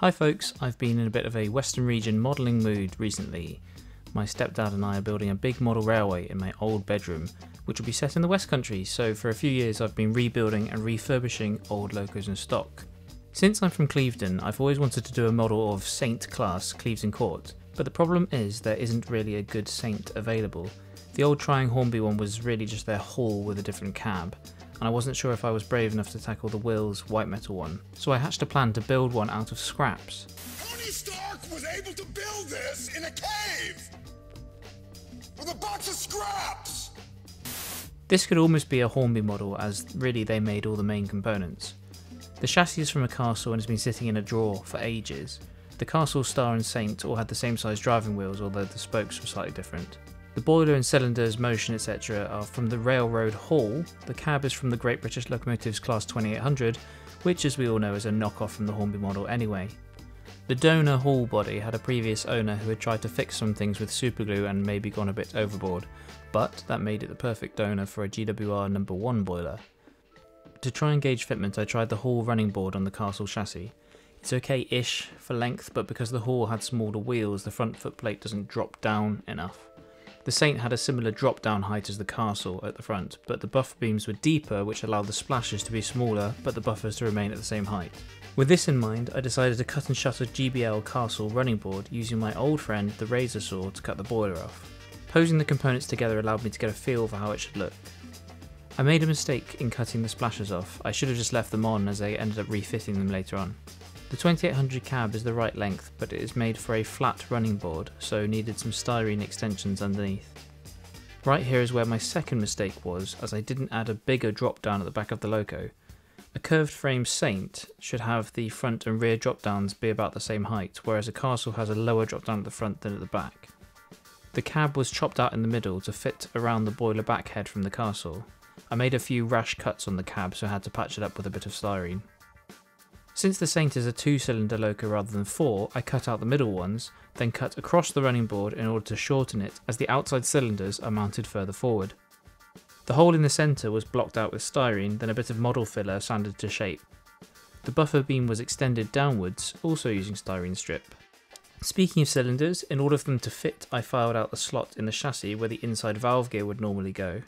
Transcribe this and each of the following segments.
Hi folks, I've been in a bit of a Western region modelling mood recently. My stepdad and I are building a big model railway in my old bedroom, which will be set in the West Country, so for a few years I've been rebuilding and refurbishing old locos and stock. Since I'm from Clevedon, I've always wanted to do a model of Saint class Clevedon Court, but the problem is there isn't really a good Saint available. The old trying Hornby one was really just their hull with a different cab, and I wasn't sure if I was brave enough to tackle the Wills white metal one, so I hatched a plan to build one out of scraps. Tony Stark was able to build this in a cave! With a box of scraps! This could almost be a Hornby model, as really they made all the main components. The chassis is from a castle and has been sitting in a drawer for ages. The castle, star and saint all had the same size driving wheels, although the spokes were slightly different. The boiler and cylinders, motion etc. are from the railroad hall. The cab is from the Great British Locomotives Class 2800, which as we all know is a knockoff from the Hornby model anyway. The donor hall body had a previous owner who had tried to fix some things with superglue and maybe gone a bit overboard, but that made it the perfect donor for a GWR No. 1 boiler. To try and gauge fitment, I tried the hall running board on the castle chassis. It's okay-ish for length, but because the hall had smaller wheels, the front footplate doesn't drop down enough. The Saint had a similar drop-down height as the castle at the front, but the buffer beams were deeper, which allowed the splashes to be smaller, but the buffers to remain at the same height. With this in mind, I decided to cut and shut a GBL castle running board using my old friend the razor saw to cut the boiler off. Posing the components together allowed me to get a feel for how it should look. I made a mistake in cutting the splashes off. I should have just left them on, as I ended up refitting them later on. The 2800 cab is the right length, but it is made for a flat running board, so needed some styrene extensions underneath. Right here is where my second mistake was, as I didn't add a bigger drop down at the back of the loco. A curved frame Saint should have the front and rear drop downs be about the same height, whereas a castle has a lower drop down at the front than at the back. The cab was chopped out in the middle to fit around the boiler back head from the castle. I made a few rash cuts on the cab, so I had to patch it up with a bit of styrene. Since the Saint is a 2-cylinder loco rather than 4, I cut out the middle ones, then cut across the running board in order to shorten it, as the outside cylinders are mounted further forward. The hole in the centre was blocked out with styrene, then a bit of model filler sanded to shape. The buffer beam was extended downwards, also using styrene strip. Speaking of cylinders, in order for them to fit, I filed out the slot in the chassis where the inside valve gear would normally go.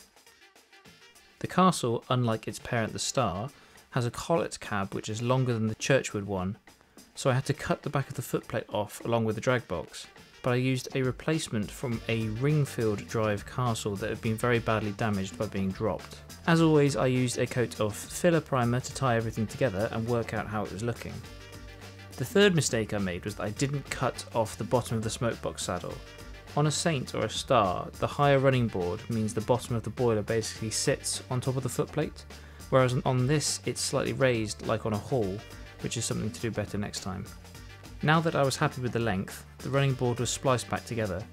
The castle, unlike its parent the Star, has a collet cab which is longer than the Churchwood one, so I had to cut the back of the footplate off along with the drag box, but I used a replacement from a Ringfield drive castle that had been very badly damaged by being dropped. As always, I used a coat of filler primer to tie everything together and work out how it was looking. The third mistake I made was that I didn't cut off the bottom of the smokebox saddle. On a Saint or a Star, the higher running board means the bottom of the boiler basically sits on top of the footplate, whereas on this it's slightly raised like on a hall, which is something to do better next time. Now that I was happy with the length, the running board was spliced back together.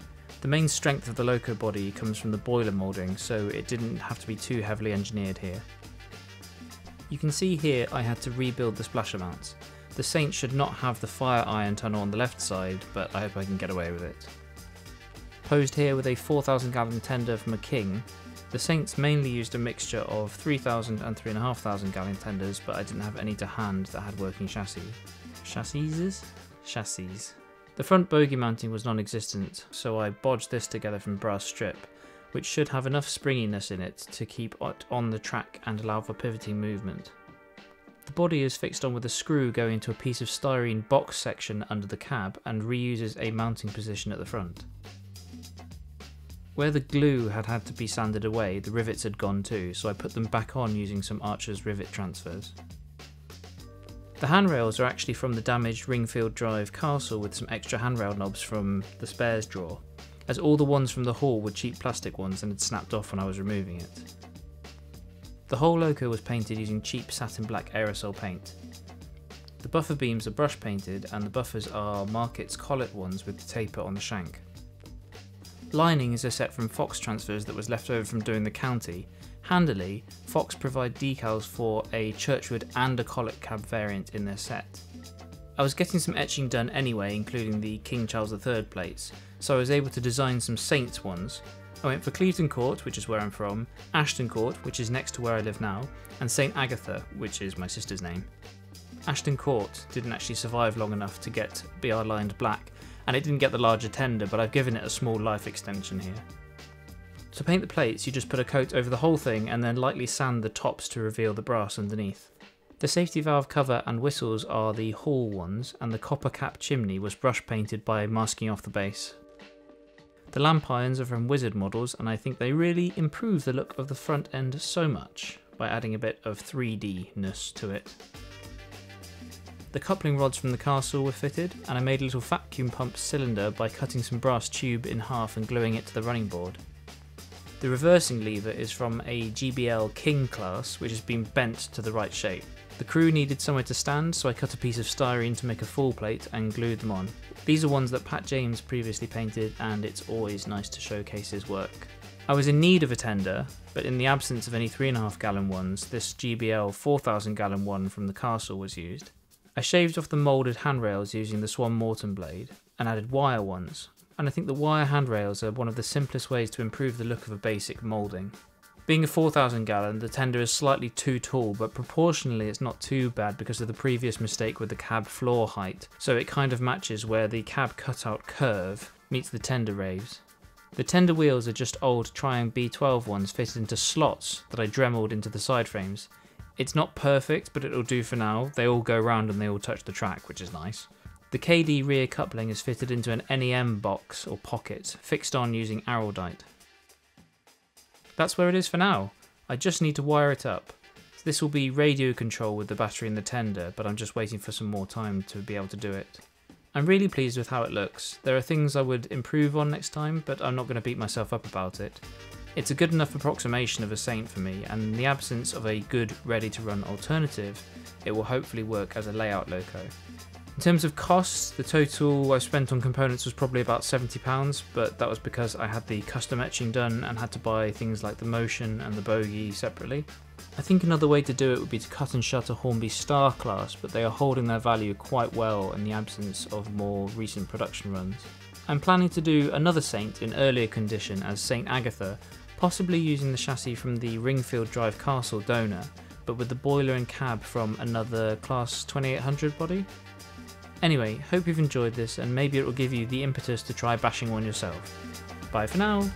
The main strength of the loco body comes from the boiler moulding, so it didn't have to be too heavily engineered here. You can see here I had to rebuild the splasher mounts. The Saint should not have the fire iron tunnel on the left side, but I hope I can get away with it. Posed here with a 4,000 gallon tender from a King, the Saints mainly used a mixture of 3,000 and 3,500 gallon tenders, but I didn't have any to hand that had working chassis. Chassis. The front bogie mounting was non-existent, so I bodged this together from brass strip, which should have enough springiness in it to keep it on the track and allow for pivoting movement. The body is fixed on with a screw going into a piece of styrene box section under the cab and reuses a mounting position at the front. Where the glue had to be sanded away, the rivets had gone too, so I put them back on using some Archer's rivet transfers. The handrails are actually from the damaged Ringfield Drive castle with some extra handrail knobs from the spares drawer, as all the ones from the hall were cheap plastic ones and had snapped off when I was removing it. The whole loco was painted using cheap satin black aerosol paint. The buffer beams are brush painted and the buffers are Market's collet ones with the taper on the shank. Lining is a set from Fox transfers that was left over from doing the county. Handily, Fox provide decals for a Churchwood and a collet cab variant in their set. I was getting some etching done anyway, including the King Charles III plates, so I was able to design some Saints ones. I went for Clevedon Court, which is where I'm from, Ashton Court, which is next to where I live now, and St Agatha, which is my sister's name. Ashton Court didn't actually survive long enough to get BR lined black, and it didn't get the larger tender, but I've given it a small life extension here. To paint the plates, you just put a coat over the whole thing and then lightly sand the tops to reveal the brass underneath. The safety valve cover and whistles are the Hall ones, and the copper cap chimney was brush painted by masking off the base. The lamp irons are from Wizard models, and I think they really improve the look of the front end so much by adding a bit of 3D-ness to it. The coupling rods from the castle were fitted, and I made a little vacuum pump cylinder by cutting some brass tube in half and gluing it to the running board. The reversing lever is from a GBL King class, which has been bent to the right shape. The crew needed somewhere to stand, so I cut a piece of styrene to make a full plate and glued them on. These are ones that Pat James previously painted, and it's always nice to showcase his work. I was in need of a tender, but in the absence of any 3.5 gallon ones, this GBL 4,000 gallon one from the castle was used. I shaved off the moulded handrails using the Swan Morton blade, and added wire ones, and I think the wire handrails are one of the simplest ways to improve the look of a basic moulding. Being a 4,000 gallon, the tender is slightly too tall, but proportionally it's not too bad because of the previous mistake with the cab floor height, so it kind of matches where the cab cutout curve meets the tender raves. The tender wheels are just old Triumph B12 ones fitted into slots that I dremeled into the side frames. It's not perfect, but it'll do for now. They all go round and they all touch the track, which is nice. The KD rear coupling is fitted into an NEM box or pocket, fixed on using araldite. That's where it is for now. I just need to wire it up. So this will be radio control with the battery and the tender, but I'm just waiting for some more time to be able to do it. I'm really pleased with how it looks. There are things I would improve on next time, but I'm not going to beat myself up about it. It's a good enough approximation of a Saint for me, and in the absence of a good ready-to-run alternative, it will hopefully work as a layout loco. In terms of costs, the total I spent on components was probably about £70, but that was because I had the custom etching done and had to buy things like the motion and the bogey separately. I think another way to do it would be to cut and shutter Hornby Star class, but they are holding their value quite well in the absence of more recent production runs. I'm planning to do another Saint in earlier condition as St Agatha, possibly using the chassis from the Ringfield Drive Castle donor, but with the boiler and cab from another class 2800 body. Anyway, hope you've enjoyed this, and maybe it will give you the impetus to try bashing one yourself. Bye for now!